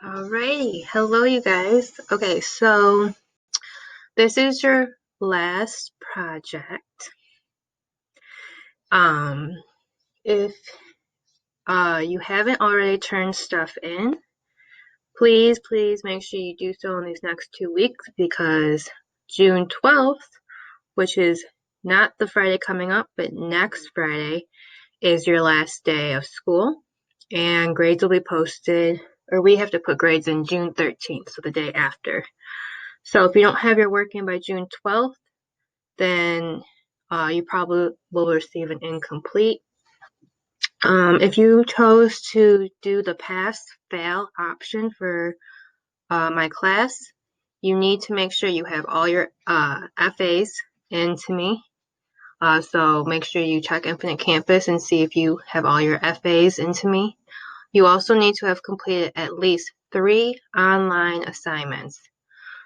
Alrighty, hello you guys. Okay, so this is your last project. If you haven't already turned stuff in, please make sure you do so in these next 2 weeks because June 12th, which is not the Friday coming up, but next Friday, is your last day of school, and grades will be posted, or we have to put grades in June 13th, so the day after. So if you don't have your work in by June 12th, then you probably will receive an incomplete. If you chose to do the pass-fail option for my class, you need to make sure you have all your FAs into me. So make sure you check Infinite Campus and see if you have all your FAs into me. You also need to have completed at least 3 online assignments.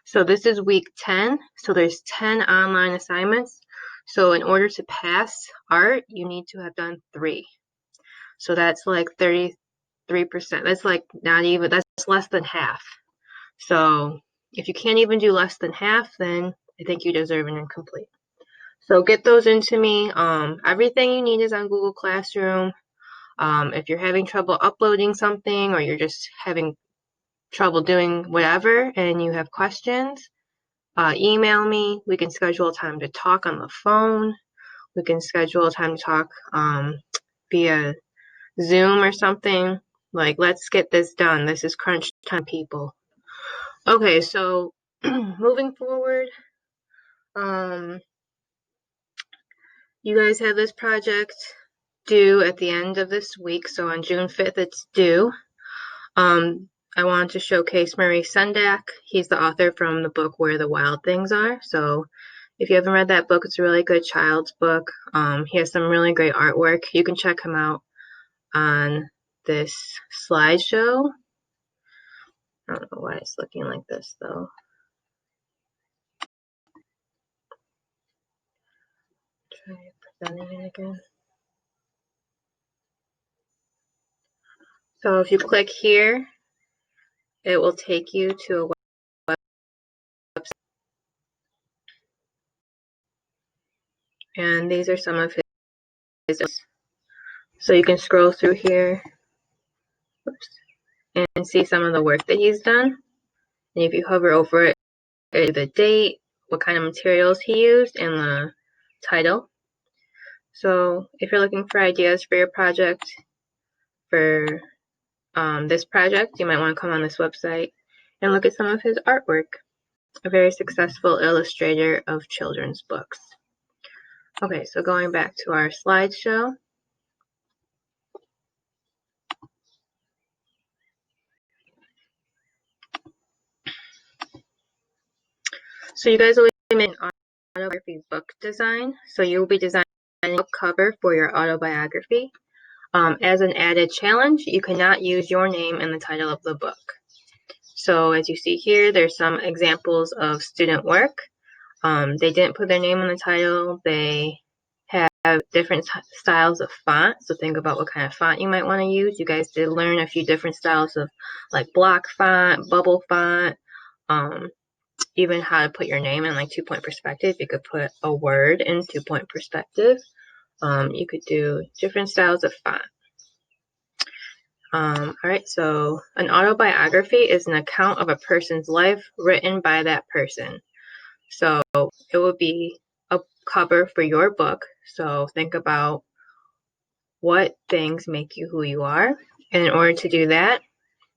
So this is week 10, so there's 10 online assignments. So in order to pass art, you need to have done 3. So that's like 33%. That's like not even, that's less than half. So if you can't even do less than half, then I think you deserve an incomplete. So get those into me. Everything you need is on Google Classroom. If you're having trouble uploading something or you're just having trouble doing whatever and you have questions, email me. We can schedule a time to talk on the phone. We can schedule a time to talk via Zoom or something. Like, let's get this done. This is crunch time, people. Okay, so moving forward, you guys have this project due at the end of this week. So on June 5th, it's due. I wanted to showcase Murray Sendak. He's the author from the book Where the Wild Things Are. So if you haven't read that book, it's a really good child's book. He has some really great artwork. You can check him out on this slideshow. I don't know why it's looking like this though. Try presenting it again. So if you click here, it will take you to a website. And these are some of his. So you can scroll through here and see some of the work that he's done. And if you hover over it, the date, what kind of materials he used, and the title. So if you're looking for ideas for your project, for this project, you might want to come on this website and look at some of his artwork. A very successful illustrator of children's books. Okay, so going back to our slideshow. So you guys will be in autobiography book design. So you will be designing a book cover for your autobiography. As an added challenge, you cannot use your name in the title of the book. So as you see here, there's some examples of student work. They didn't put their name in the title. They have different styles of font. So think about what kind of font you might want to use. You guys did learn a few different styles of like block font, bubble font, even how to put your name in like 2-point perspective. You could put a word in 2-point perspective. You could do different styles of font. All right, so an autobiography is an account of a person's life written by that person. So it would be a cover for your book. So think about what things make you who you are. And in order to do that,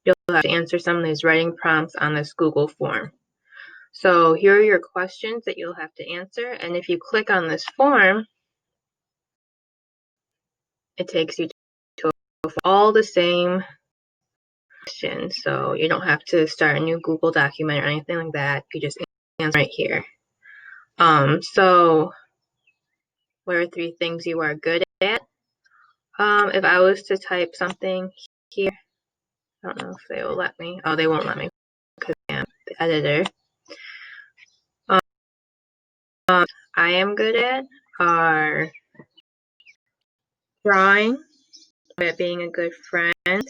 you'll have to answer some of these writing prompts on this Google form. So here are your questions that you'll have to answer. And if you click on this form, it takes you to all the same questions. So you don't have to start a new Google document or anything like that. You just answer right here. So what are 3 things you are good at? If I was to type something here, I don't know if they will let me. Oh, they won't let me because I am the editor. I am good at are drawing, at being a good friend,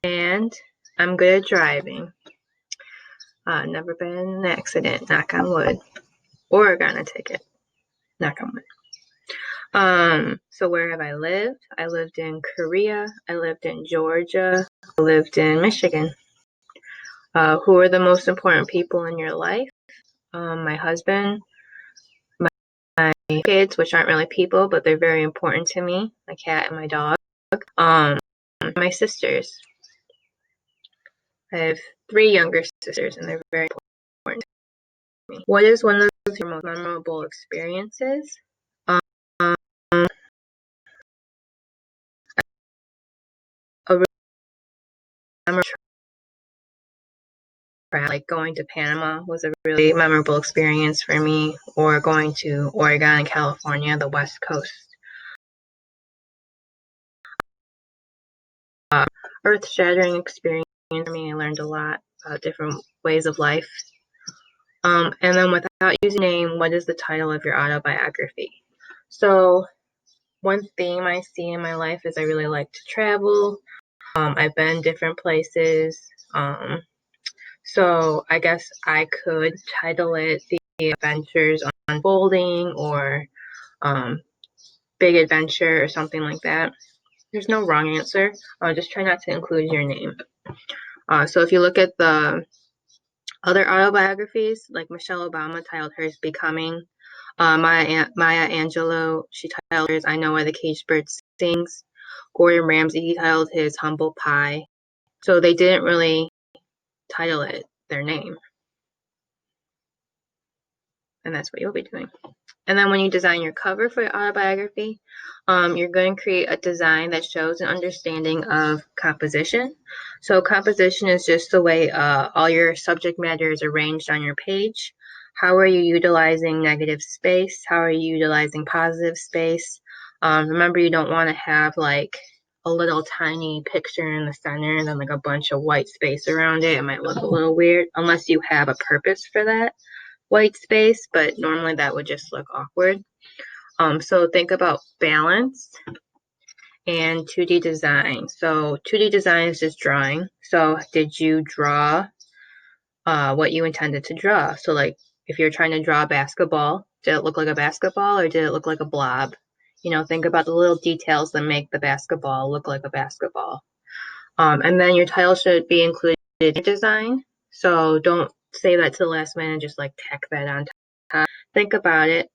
and I'm good at driving. Never been in an accident, knock on wood, or gotten a ticket, knock on wood. So where have I lived? I lived in Korea, I lived in Georgia, I lived in Michigan. Who are the most important people in your life? My husband, my kids, which aren't really people, but they're very important to me, my cat and my dog. My sisters. I have 3 younger sisters, and they're very important to me. What is one of your most memorable experiences? Um, a like going to Panama was a really memorable experience for me, or going to Oregon and California, the West Coast. Earth-shattering experience for me. I learned a lot about different ways of life. And then without using a name, what is the title of your autobiography? So one theme I see in my life is I really like to travel. I've been different places. So I guess I could title it The Adventures Unfolding, or Big Adventure, or something like that. There's no wrong answer. Just try not to include your name. So if you look at the other autobiographies, like Michelle Obama titled hers Becoming. Maya Angelou, she titled hers I Know Why the Caged Bird Sings. Gordon Ramsay, he titled his Humble Pie. So they didn't really title it their name. And that's what you'll be doing. And then when you design your cover for your autobiography, you're going to create a design that shows an understanding of composition. So composition is just the way all your subject matter is arranged on your page. How are you utilizing negative space? How are you utilizing positive space? Remember, you don't want to have like a little tiny picture in the center and then like a bunch of white space around it. It might look a little weird unless you have a purpose for that white space, but normally that would just look awkward. So think about balance and 2D design. So 2D design is just drawing. So did you draw what you intended to draw? So like if you're trying to draw a basketball, did it look like a basketball or did it look like a blob? You know, think about the little details that make the basketball look like a basketball. And then your title should be included in your design. So don't save that to the last minute and just like tack that on top. Think about it.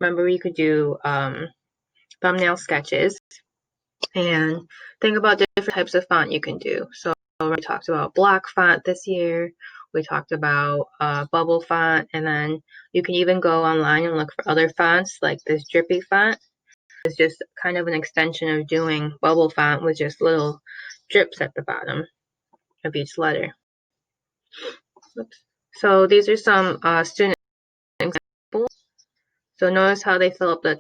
Remember, you could do thumbnail sketches and think about different types of font you can do. So we talked about block font this year. We talked about bubble font, and then you can even go online and look for other fonts like this drippy font. It's just kind of an extension of doing bubble font with just little drips at the bottom of each letter. Oops. So these are some student examples. So notice how they fill up the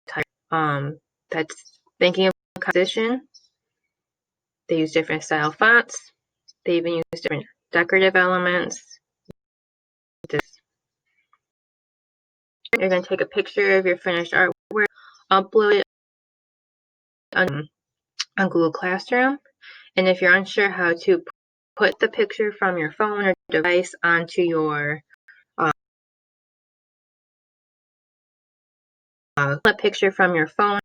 type. That's thinking of composition. They use different style fonts. They even use different decorative elements. You're going to take a picture of your finished artwork, upload it on Google Classroom. And if you're unsure how to put the picture from your phone or device onto your picture from your phone,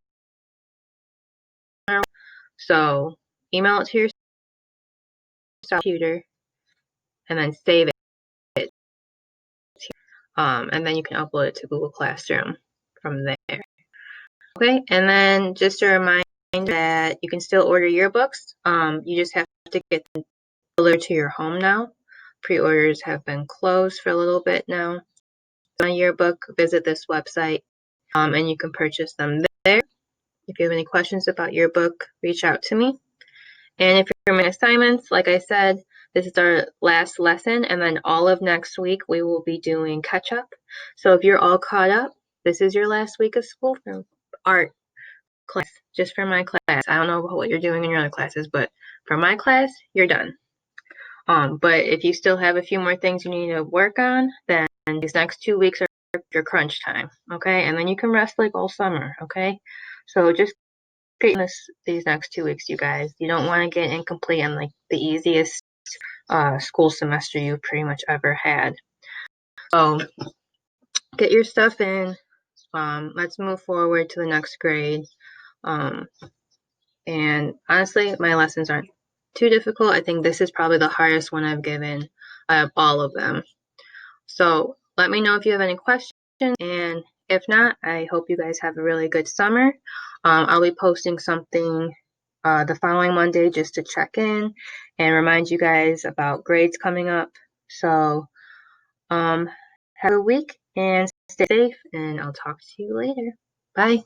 so email it to your computer and then save it. And then you can upload it to Google Classroom from there. Okay, and then just a reminder that you can still order yearbooks. You just have to get them delivered to your home now. Pre-orders have been closed for a little bit now. On a yearbook, visit this website, and you can purchase them there. If you have any questions about your book, reach out to me. And if you're doing assignments, like I said, this is our last lesson, and then all of next week we will be doing catch-up. So if you're all caught up, this is your last week of school for art class, just for my class. I don't know what you're doing in your other classes, but for my class, you're done. But if you still have a few more things you need to work on, then these next 2 weeks are your crunch time, okay? And then you can rest like all summer, okay? So just get these next 2 weeks, you guys. You don't want to get incomplete on like the easiest school semester you pretty much ever had. So get your stuff in. Let's move forward to the next grade. And honestly, my lessons aren't too difficult. I think this is probably the hardest one I've given out of all of them. So let me know if you have any questions, and if not, I hope you guys have a really good summer. I'll be posting something the following Monday just to check in and remind you guys about grades coming up. So have a week and stay safe, and I'll talk to you later. Bye.